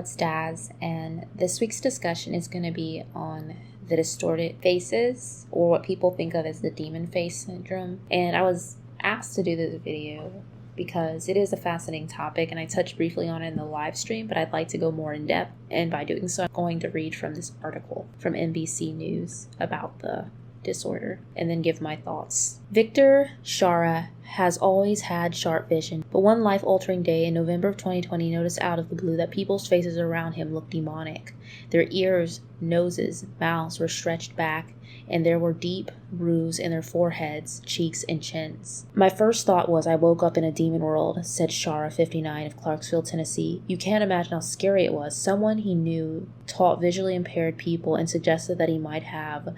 it's Daz, and this week's discussion is going to be on the distorted faces, or what people think of as the demon face syndrome. And I was asked to do this video because it is a fascinating topic, and I touched briefly on it in the live stream, but I'd like to go more in depth, and by doing so, I'm going to read from this article from NBC News about the disorder and then give my thoughts. Victor Shara has always had sharp vision, but one life-altering day in November of 2020 noticed out of the blue that people's faces around him looked demonic. Their ears, noses, mouths were stretched back, and there were deep grooves in their foreheads, cheeks, and chins. My first thought was I woke up in a demon world, said Shara, 59, of Clarksville, Tennessee. You can't imagine how scary it was. Someone he knew taught visually impaired people and suggested that he might have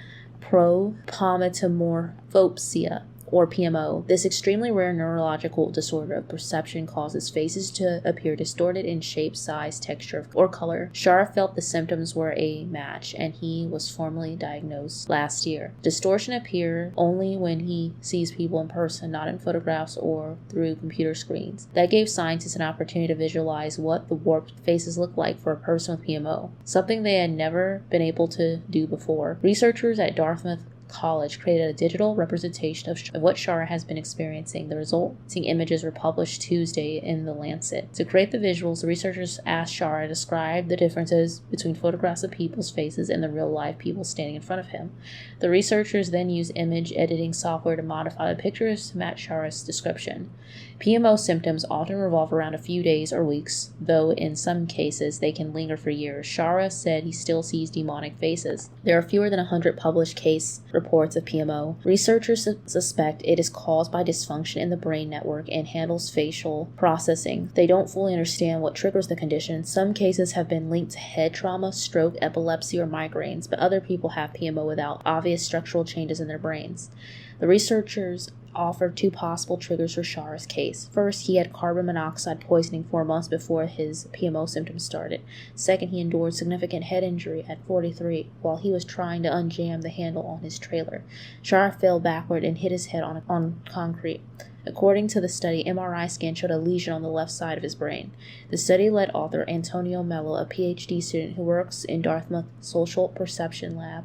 propometamorphopsia, or PMO. This extremely rare neurological disorder of perception causes faces to appear distorted in shape, size, texture, or color. Shara felt the symptoms were a match, and he was formally diagnosed last year. Distortion appears only when he sees people in person, not in photographs or through computer screens. That gave scientists an opportunity to visualize what the warped faces look like for a person with PMO, something they had never been able to do before. Researchers at Dartmouth College created a digital representation of what Shara has been experiencing. The resulting images were published Tuesday in The Lancet. To create the visuals, the researchers asked Shara to describe the differences between photographs of people's faces and the real-life people standing in front of him. The researchers then used image editing software to modify the pictures to match Shara's description. PMO symptoms often revolve around a few days or weeks, though in some cases they can linger for years. Shara said he still sees demonic faces. There are fewer than 100 published case reports of PMO. Researchers suspect it is caused by dysfunction in the brain network and handles facial processing. They don't fully understand what triggers the condition. Some cases have been linked to head trauma, stroke, epilepsy, or migraines, but other people have PMO without obvious structural changes in their brains. The researchers offered two possible triggers for Shara's case. First, he had carbon monoxide poisoning 4 months before his PMO symptoms started. Second, he endured significant head injury at 43 while he was trying to unjam the handle on his trailer. Shara fell backward and hit his head on concrete. According to the study, MRI scan showed a lesion on the left side of his brain. The study led author Antonio Mello, a PhD student who works in Dartmouth Social Perception Lab,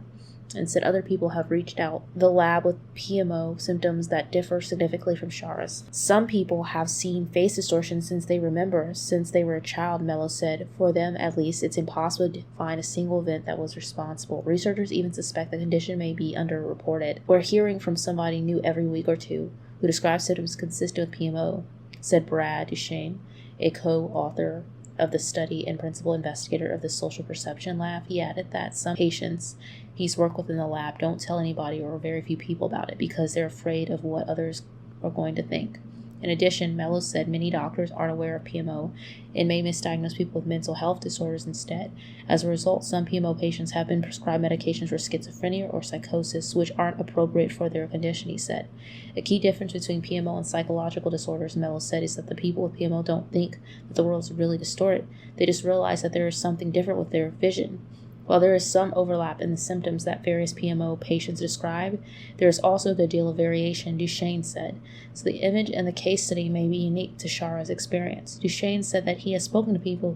and said other people have reached out the lab with PMO symptoms that differ significantly from Shara's. Some people have seen face distortion since they were a child, Mello said. For them, at least, it's impossible to find a single event that was responsible. Researchers even suspect the condition may be underreported. We're hearing from somebody new every week or two who describes symptoms consistent with PMO, said Brad Duchesne, a co-author of the study and principal investigator of the Social Perception Lab. He added that some patients he's worked with in the lab don't tell anybody or very few people about it because they're afraid of what others are going to think. In addition, Mello said many doctors aren't aware of PMO and may misdiagnose people with mental health disorders instead. As a result, some PMO patients have been prescribed medications for schizophrenia or psychosis, which aren't appropriate for their condition, he said. A key difference between PMO and psychological disorders, Mello said, is that the people with PMO don't think that the world is really distorted. They just realize that there is something different with their vision. While there is some overlap in the symptoms that various PMO patients describe, there is also a good deal of variation, Duchesne said. So the image and the case study may be unique to Shara's experience. Duchesne said that he has spoken to people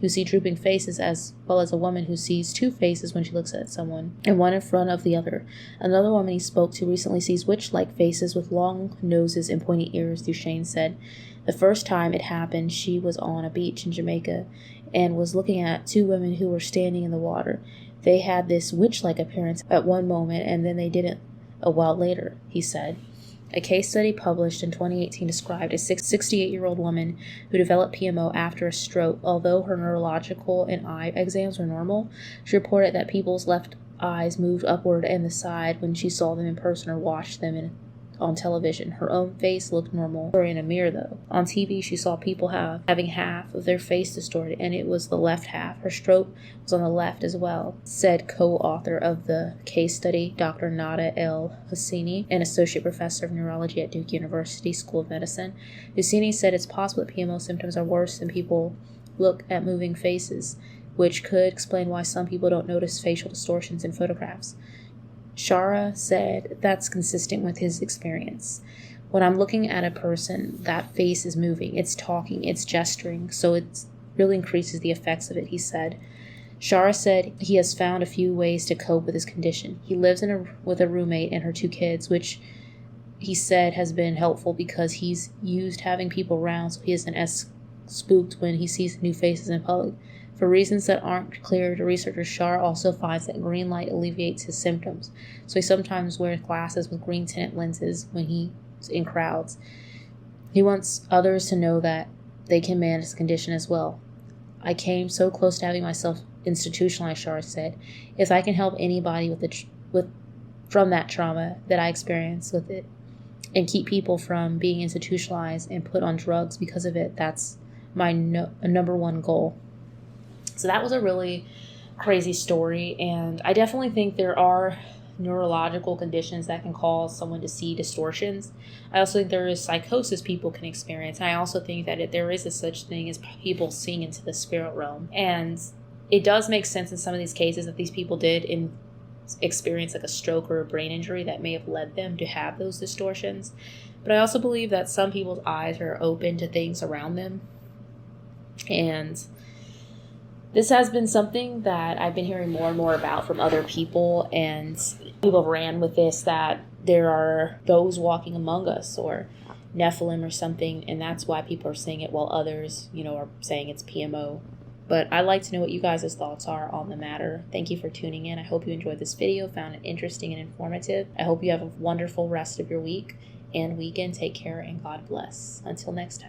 who see drooping faces, as well as a woman who sees two faces when she looks at someone, and one in front of the other. Another woman he spoke to recently sees witch-like faces with long noses and pointy ears, Duchesne said. The first time it happened, she was on a beach in Jamaica and was looking at two women who were standing in the water. They had this witch-like appearance at one moment, and then they didn't a while later, he said. A case study published in 2018 described a 68-year-old woman who developed PMO after a stroke. Although her neurological and eye exams were normal, she reported that people's left eyes moved upward and the side when she saw them in person or watched them on television. Her own face looked normal in a mirror, though. On TV, she saw people having half of their face distorted, and it was the left half. Her stroke was on the left as well, said co-author of the case study, Dr. Nada El Husseini, an associate professor of neurology at Duke University School of Medicine. Husseini said it's possible that PMO symptoms are worse than people look at moving faces, which could explain why some people don't notice facial distortions in photographs. Shara said that's consistent with his experience. When I'm looking at a person, that face is moving, it's talking, it's gesturing, so it's really increases the effects of it, he said. Shara said he has found a few ways to cope with his condition. He lives with a roommate and her 2 kids, which he said has been helpful because he's used having people around so he isn't as spooked when he sees new faces in public. For reasons that aren't clear to researchers, Shara also finds that green light alleviates his symptoms, so he sometimes wears glasses with green tinted lenses when he's in crowds. He wants others to know that they can manage his condition as well. I came so close to having myself institutionalized, Shara said. If I can help anybody from that trauma that I experienced with it and keep people from being institutionalized and put on drugs because of it, that's my number one goal. So that was a really crazy story, and I definitely think there are neurological conditions that can cause someone to see distortions. I also think there is psychosis people can experience, and I also think that there is a such thing as people seeing into the spirit realm. And it does make sense in some of these cases that these people did experience like a stroke or a brain injury that may have led them to have those distortions. But I also believe that some people's eyes are open to things around them. And this has been something that I've been hearing more and more about from other people, and people ran with this, that there are those walking among us or Nephilim or something, and that's why people are saying it, while others, are saying it's PMO. But I'd like to know what you guys' thoughts are on the matter. Thank you for tuning in. I hope you enjoyed this video, found it interesting and informative. I hope you have a wonderful rest of your week and weekend. Take care and God bless. Until next time.